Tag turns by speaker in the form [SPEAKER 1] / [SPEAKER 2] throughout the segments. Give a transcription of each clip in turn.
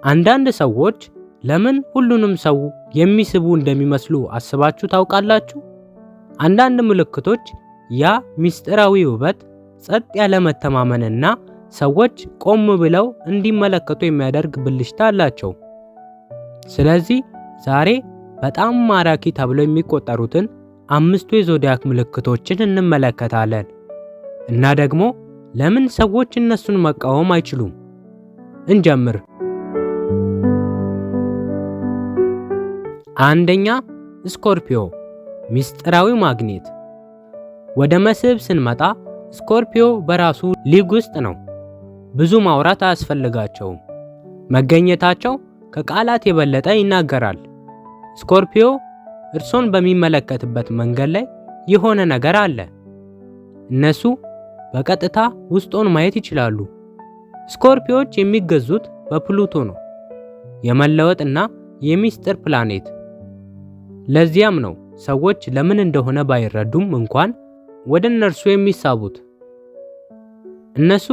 [SPEAKER 1] አንዳንድ ሰዎች ለምን ሁሉንም ሰው የሚስቡ እንደሚመስሉ አስባችሁ ታውቃላችሁ? አንዳንድ ምልክቶች ያ ምስጢራዊ ውበት፣ ጸጥ ያለ መተማመንና ሰዎች ቆም ብለው እንዲመለከቱ የሚያደርግ ብልሽታ አላቸው። ስለዚህ ዛሬ በጣም ማራኪ ተብለው የሚቆጠሩትን 5ቱ የዞዲያክ ምልክቶችን እንመለከታለን እና ደግሞ ለምን ሰዎች እነሱን መቃወም አይችሉም። እንጀምር። አንደኛ፣ ስኮርፒዮ ምስጢራዊ ማግኔት። ወደ መስህብ ስንመጣ ስኮርፒዮ በራሱ ሊግ ውስጥ ነው። ብዙ ማውራት አያስፈልጋቸውም። መገኘታቸው ከቃላት የበለጠ ይናገራል። ስኮርፒዮ እርሶን በሚመለከትበት መንገድ ላይ የሆነ ነገር አለ። እነሱ በቀጥታ ውስጦን ማየት ይችላሉ። ስኮርፒዮች የሚገዙት በፕሉቶ ነው፣ የመለወጥና የሚስጥር ፕላኔት። ለዚያም ነው ሰዎች ለምን እንደሆነ ባይረዱም እንኳን ወደ እነርሱ የሚሳቡት። እነሱ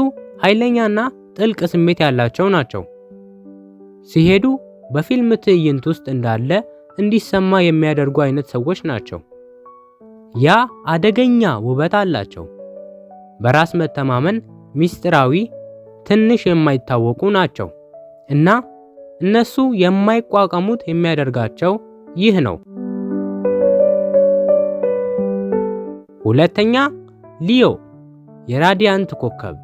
[SPEAKER 1] ኃይለኛና ጥልቅ ስሜት ያላቸው ናቸው። ሲሄዱ በፊልም ትዕይንት ውስጥ እንዳለ እንዲሰማ የሚያደርጉ አይነት ሰዎች ናቸው። ያ አደገኛ ውበት አላቸው። በራስ መተማመን፣ ምስጢራዊ፣ ትንሽ የማይታወቁ ናቸው እና እነሱ የማይቋቋሙት የሚያደርጋቸው ይህ ነው። ሁለተኛ፣ ሊዮ የራዲያንት ኮከብ።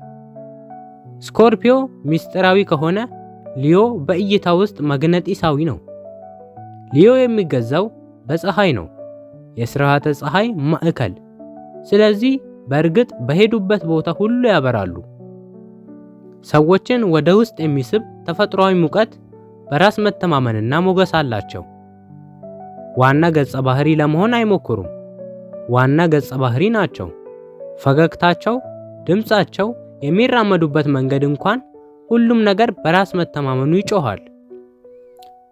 [SPEAKER 1] ስኮርፒዮ ምስጢራዊ ከሆነ ሊዮ በእይታ ውስጥ መግነጢሳዊ ነው። ሊዮ የሚገዛው በፀሐይ ነው፣ የስርዓተ ፀሐይ ማዕከል። ስለዚህ በእርግጥ በሄዱበት ቦታ ሁሉ ያበራሉ። ሰዎችን ወደ ውስጥ የሚስብ ተፈጥሯዊ ሙቀት፣ በራስ መተማመንና ሞገስ አላቸው። ዋና ገጸ ባህሪ ለመሆን አይሞክሩም። ዋና ገጸ ባህሪ ናቸው። ፈገግታቸው፣ ድምጻቸው፣ የሚራመዱበት መንገድ እንኳን ሁሉም ነገር በራስ መተማመኑ ይጮሃል።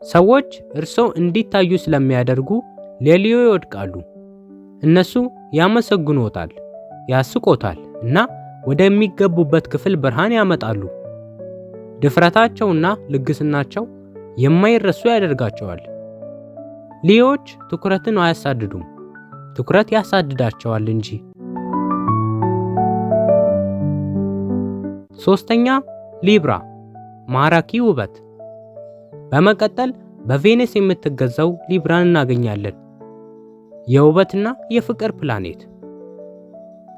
[SPEAKER 1] ሰዎች እርሶ እንዲታዩ ስለሚያደርጉ ለሊዮ ይወድቃሉ። እነሱ ያመሰግኖታል፣ ያስቆታል እና ወደሚገቡበት ክፍል ብርሃን ያመጣሉ። ድፍረታቸውና ልግስናቸው የማይረሱ ያደርጋቸዋል። ሊዮዎች ትኩረትን አያሳድዱም፣ ትኩረት ያሳድዳቸዋል እንጂ። ሶስተኛ፣ ሊብራ ማራኪ ውበት። በመቀጠል በቬነስ የምትገዛው ሊብራን እናገኛለን፣ የውበትና የፍቅር ፕላኔት።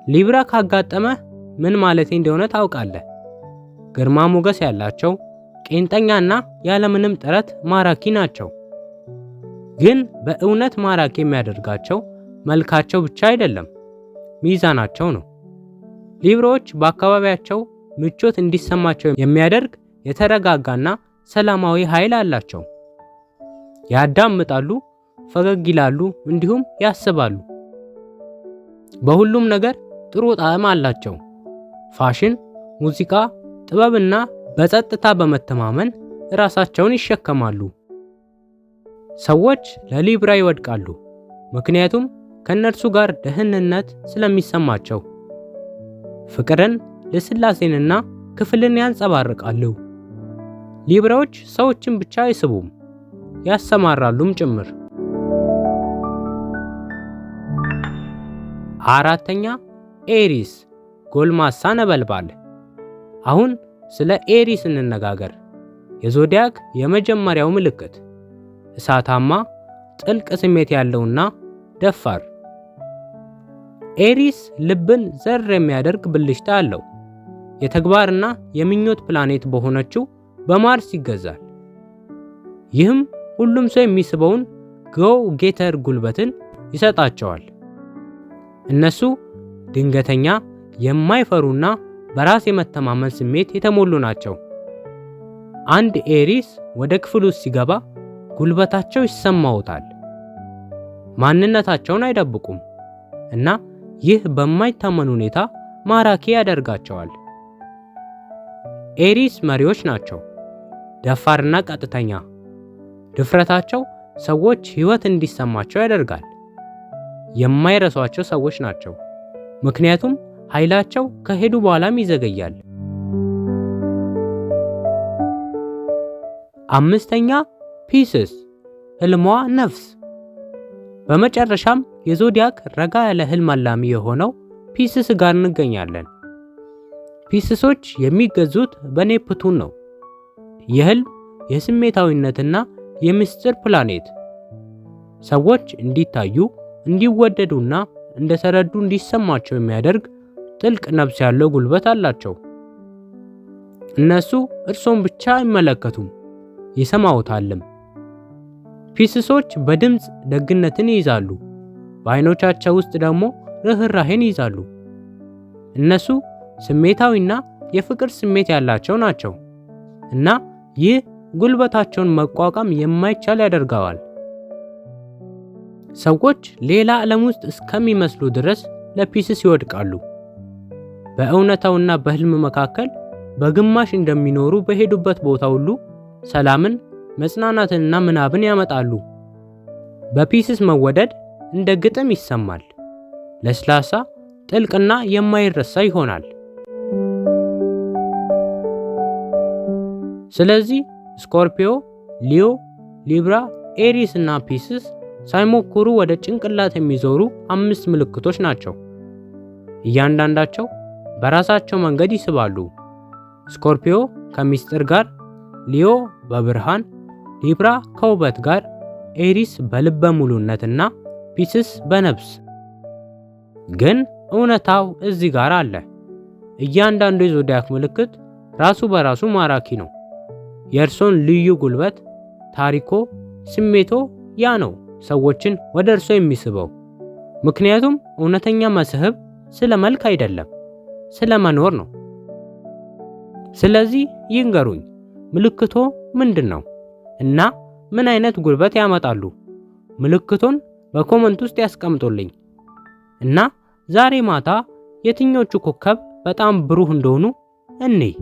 [SPEAKER 1] ሊብራ ካጋጠመ ምን ማለቴ እንደሆነ ታውቃለህ። ግርማ ሞገስ ያላቸው፣ ቄንጠኛና ያለምንም ጥረት ማራኪ ናቸው። ግን በእውነት ማራኪ የሚያደርጋቸው መልካቸው ብቻ አይደለም፣ ሚዛናቸው ነው። ሊብራዎች በአካባቢያቸው ምቾት እንዲሰማቸው የሚያደርግ የተረጋጋና ሰላማዊ ኃይል አላቸው። ያዳምጣሉ፣ ፈገግ ይላሉ፣ እንዲሁም ያስባሉ። በሁሉም ነገር ጥሩ ጣዕም አላቸው። ፋሽን፣ ሙዚቃ፣ ጥበብና በጸጥታ በመተማመን ራሳቸውን ይሸከማሉ። ሰዎች ለሊብራ ይወድቃሉ፣ ምክንያቱም ከነርሱ ጋር ደህንነት ስለሚሰማቸው። ፍቅርን፣ ልስላሴንና ክፍልን ያንጸባርቃሉ። ሊብራዎች ሰዎችን ብቻ አይስቡም፣ ያሰማራሉም ጭምር። አራተኛ፣ ኤሪስ ጎልማሳ ነበልባል። አሁን ስለ ኤሪስ እንነጋገር። የዞዲያክ የመጀመሪያው ምልክት እሳታማ፣ ጥልቅ ስሜት ያለውና ደፋር። ኤሪስ ልብን ዘር የሚያደርግ ብልሽታ አለው። የተግባርና የምኞት ፕላኔት በሆነችው በማርስ ይገዛል። ይህም ሁሉም ሰው የሚስበውን ጎ ጌተር ጉልበትን ይሰጣቸዋል። እነሱ ድንገተኛ፣ የማይፈሩና በራስ የመተማመን ስሜት የተሞሉ ናቸው። አንድ ኤሪስ ወደ ክፍል ውስጥ ሲገባ ጉልበታቸው ይሰማዎታል። ማንነታቸውን አይደብቁም እና ይህ በማይታመን ሁኔታ ማራኪ ያደርጋቸዋል። ኤሪስ መሪዎች ናቸው፣ ደፋርና ቀጥተኛ። ድፍረታቸው ሰዎች ሕይወት እንዲሰማቸው ያደርጋል። የማይረሷቸው ሰዎች ናቸው፣ ምክንያቱም ኃይላቸው ከሄዱ በኋላም ይዘገያል። 5ኛ ፒስስ ህልሟ ነፍስ። በመጨረሻም የዞዲያክ ረጋ ያለ ህልም አላሚ የሆነው ፒስስ ጋር እንገኛለን። ፒስሶች የሚገዙት በኔፕቱን ነው። የህልም የስሜታዊነትና የምስጢር ፕላኔት። ሰዎች እንዲታዩ፣ እንዲወደዱና እንደተረዱ እንዲሰማቸው የሚያደርግ ጥልቅ ነፍስ ያለው ጉልበት አላቸው። እነሱ እርሶን ብቻ አይመለከቱም፣ ይሰማዎታልም። ፒስሶች በድምፅ ደግነትን ይይዛሉ፣ በአይኖቻቸው ውስጥ ደግሞ ርህራሄን ይይዛሉ። እነሱ ስሜታዊና የፍቅር ስሜት ያላቸው ናቸው እና ይህ ጉልበታቸውን መቋቋም የማይቻል ያደርገዋል። ሰዎች ሌላ ዓለም ውስጥ እስከሚመስሉ ድረስ ለፒስስ ይወድቃሉ። በእውነታውና በህልም መካከል በግማሽ እንደሚኖሩ በሄዱበት ቦታ ሁሉ ሰላምን፣ መጽናናትንና ምናብን ያመጣሉ። በፒስስ መወደድ እንደ ግጥም ይሰማል፣ ለስላሳ፣ ጥልቅና የማይረሳ ይሆናል። ስለዚህ ስኮርፒዮ፣ ሊዮ፣ ሊብራ፣ ኤሪስ እና ፒስስ ሳይሞክሩ ወደ ጭንቅላት የሚዞሩ 5 ምልክቶች ናቸው። እያንዳንዳቸው በራሳቸው መንገድ ይስባሉ። ስኮርፒዮ ከምስጢር ጋር፣ ሊዮ በብርሃን፣ ሊብራ ከውበት ጋር፣ ኤሪስ በልበ ሙሉነትና ፒስስ በነፍስ። ግን እውነታው እዚህ ጋር አለ። እያንዳንዱ የዞዲያክ ምልክት ራሱ በራሱ ማራኪ ነው። የእርሶን ልዩ ጉልበት፣ ታሪኮ፣ ስሜቶ ያ ነው ሰዎችን ወደ እርሶ የሚስበው። ምክንያቱም እውነተኛ መስህብ ስለ መልክ አይደለም፣ ስለ መኖር ነው። ስለዚህ ይንገሩኝ፣ ምልክቶ ምንድን ነው እና ምን አይነት ጉልበት ያመጣሉ? ምልክቶን በኮመንት ውስጥ ያስቀምጡልኝ እና ዛሬ ማታ የትኞቹ ኮከብ በጣም ብሩህ እንደሆኑ እንይ።